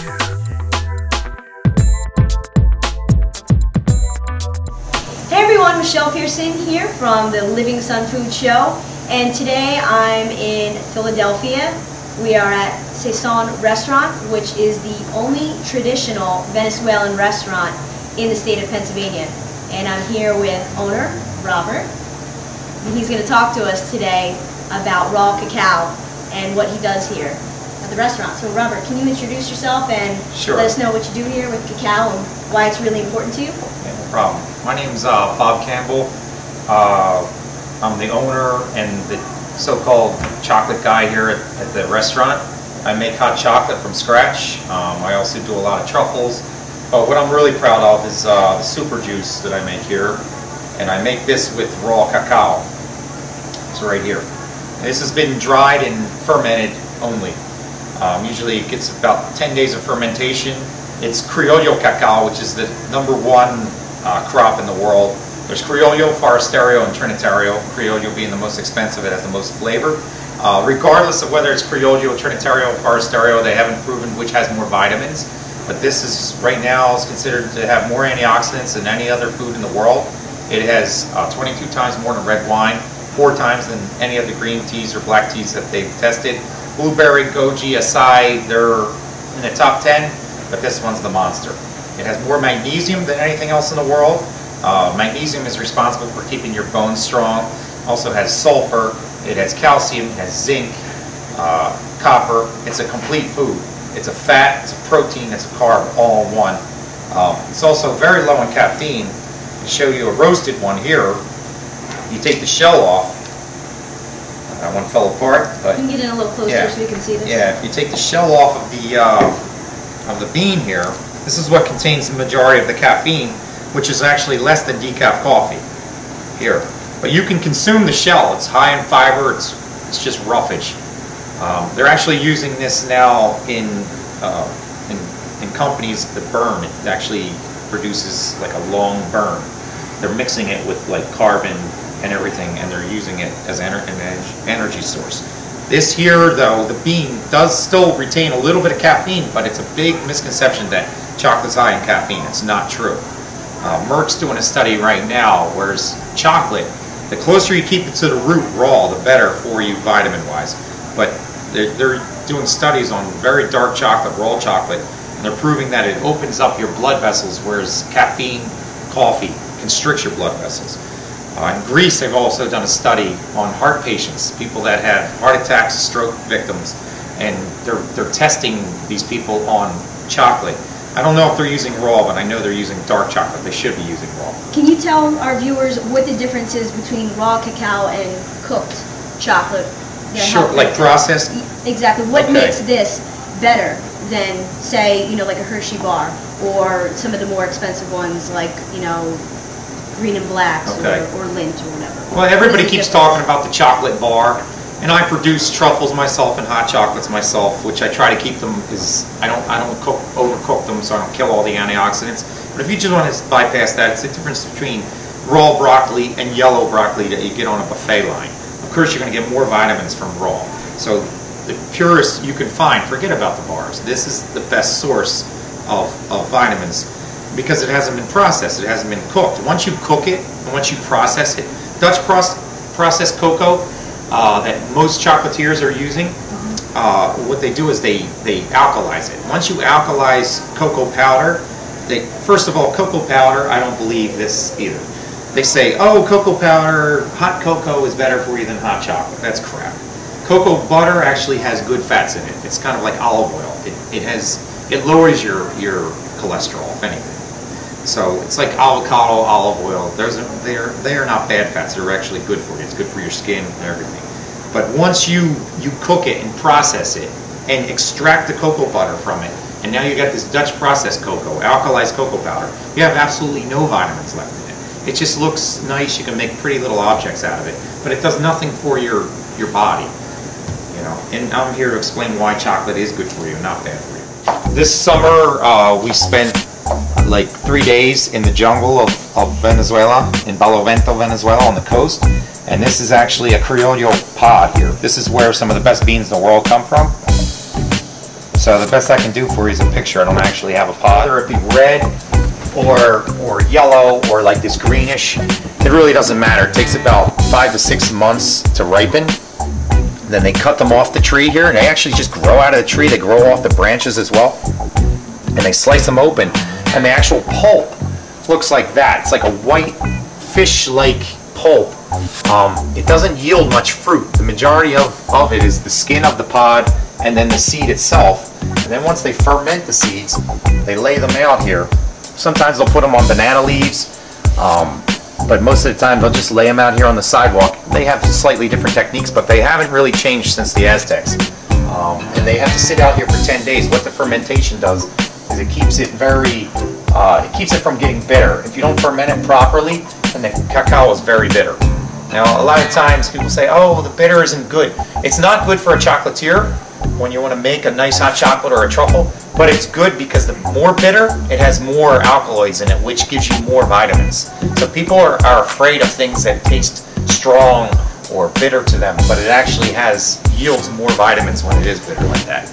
Hey everyone, Michelle Pearson here from the Living Sun Food Show, and today I'm in Philadelphia. We are at Sazon restaurant, which is the only traditional Venezuelan restaurant in the state of Pennsylvania. And I'm here with owner, Robert. And he's going to talk to us today about raw cacao and what he does here at the restaurant. So Robert, can you introduce yourself and let us know what you do here with cacao and why it's really important to you? Yeah, no problem. My name's Bob Campbell. I'm the owner and the so-called chocolate guy here at the restaurant. I make hot chocolate from scratch. I also do a lot of truffles. But what I'm really proud of is the super juice that I make here. And I make this with raw cacao. It's right here. And this has been dried and fermented only. Usually it gets about 10 days of fermentation. It's Criollo cacao, which is the #1 crop in the world. There's Criollo, Forastero, and Trinitario. Criollo being the most expensive, it has the most flavor. Regardless of whether it's Criollo, Trinitario, or Forastero, they haven't proven which has more vitamins. But this is, right now, is considered to have more antioxidants than any other food in the world. It has 22 times more than red wine, 4 times than any of the green teas or black teas that they've tested. Blueberry, goji, acai, they're in the top 10, but this one's the monster. It has more magnesium than anything else in the world. Magnesium is responsible for keeping your bones strong. Also has sulfur, it has calcium, it has zinc, copper. It's a complete food. It's a fat, it's a protein, it's a carb, all in one. It's also very low in caffeine. I'll show you a roasted one here. You take the shell off. That one fell apart. But you can get in a little closer so we can see this. Yeah, if you take the shell off of the bean here, this is what contains the majority of the caffeine, which is actually less than decaf coffee here. But you can consume the shell. It's high in fiber. It's just roughage. They're actually using this now in companies that burn. It actually produces like a long burn. They're mixing it with like carbon and everything, and they're using it as an energy source. This here, though, the bean does still retain a little bit of caffeine, but it's a big misconception that chocolate's high in caffeine. It's not true. Merck's doing a study right now, whereas chocolate, the closer you keep it to the root raw, the better for you vitamin-wise. But they're doing studies on very dark chocolate, raw chocolate, and they're proving that it opens up your blood vessels, whereas caffeine, coffee, constricts your blood vessels. In Greece, they've also done a study on heart patients, people that have heart attacks, stroke victims, and they're testing these people on chocolate. I don't know if they're using raw, but I know they're using dark chocolate. They should be using raw. Can you tell our viewers what the difference is between raw cacao and cooked chocolate? Sure, like processed? Exactly. What makes this better than, say, like a Hershey bar or some of the more expensive ones like, Green and Blacks or Lindt or whatever? Well, everybody keeps talking about the chocolate bar, and I produce truffles myself and hot chocolates myself, which I try to keep them I don't overcook them, so I don't kill all the antioxidants. But if you just want to bypass that, it's the difference between raw broccoli and yellow broccoli that you get on a buffet line. Of course, you're going to get more vitamins from raw. So the purest you can find, forget about the bars. This is the best source of vitamins, because it hasn't been processed, it hasn't been cooked. Once you cook it, and once you process it, Dutch processed cocoa that most chocolatiers are using, what they do is they alkalize it. Once you alkalize cocoa powder, first of all, cocoa powder, I don't believe this either. They say, oh, cocoa powder, hot cocoa is better for you than hot chocolate. That's crap. Cocoa butter actually has good fats in it. It's kind of like olive oil. It lowers your cholesterol, if anything. So it's like avocado, olive oil. They are not bad fats. They're actually good for you. It's good for your skin and everything. But once you cook it and process it and extract the cocoa butter from it, and now you got this Dutch processed cocoa, alkalized cocoa powder, you have absolutely no vitamins left in it. It just looks nice. You can make pretty little objects out of it, but it does nothing for your body. And I'm here to explain why chocolate is good for you, not bad for you. This summer, we spent like 3 days in the jungle of Venezuela, in Barlovento, Venezuela, on the coast. And this is actually a Criollo pod here. This is where some of the best beans in the world come from. So the best I can do for you is a picture. I don't actually have a pod. Whether it be red or yellow or like this greenish, it really doesn't matter. It takes about 5 to 6 months to ripen. Then they cut them off the tree here, and they actually just grow out of the tree. They grow off the branches as well. And they slice them open, and the actual pulp looks like that. It's like a white fish-like pulp. It doesn't yield much fruit. The majority of it is the skin of the pod and then the seed itself. And then once they ferment the seeds, they lay them out here. Sometimes they'll put them on banana leaves, but most of the time they'll just lay them out here on the sidewalk. They have slightly different techniques, but they haven't really changed since the Aztecs. And they have to sit out here for 10 days. What the fermentation does is it keeps it it keeps it from getting bitter. If you don't ferment it properly, then the cacao is very bitter. Now, a lot of times people say, oh, the bitter isn't good. It's not good for a chocolatier when you want to make a nice hot chocolate or a truffle, but it's good because the more bitter, it has more alkaloids in it, which gives you more vitamins. So people are afraid of things that taste strong or bitter to them, but it actually yields more vitamins when it is bitter like that.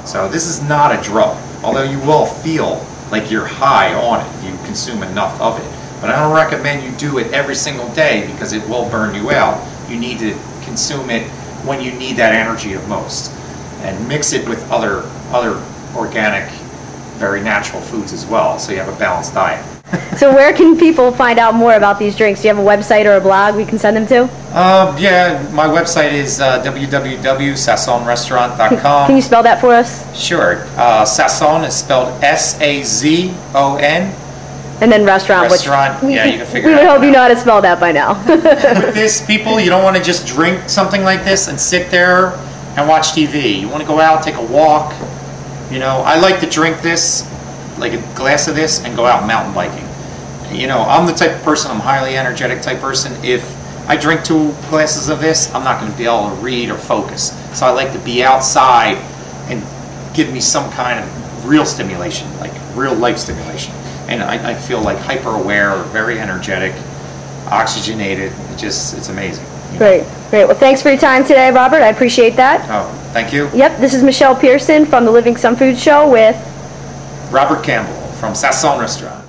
So this is not a drug, although you will feel like you're high on it if you consume enough of it. But I don't recommend you do it every single day because it will burn you out. You need to consume it when you need that energy the most. And mix it with other organic, very natural foods as well, so you have a balanced diet. So where can people find out more about these drinks? Do you have a website or a blog we can send them to? Yeah, my website is www.sazonrestaurant.com. Can you spell that for us? Sure. Sazon is spelled S-A-Z-O-N. And then restaurant. Restaurant, yeah, you can figure it out. We would hope you know how to spell that by now. With this, people, you don't want to just drink something like this and sit there and watch TV. You want to go out, take a walk. You know, I like to drink this, like a glass of this, and go out mountain biking. You know, I'm the type of person, I'm a highly energetic type person. If I drink 2 glasses of this, I'm not going to be able to read or focus. So I like to be outside and give me some kind of real stimulation, like real life stimulation. And I feel like hyper aware, very energetic, oxygenated. It's amazing. Great, great. Well, thanks for your time today, Robert. I appreciate that. Oh, thank you. Yep, this is Michelle Pearson from the Living Sun Food Show with Robert Campbell from Sazon Restaurant.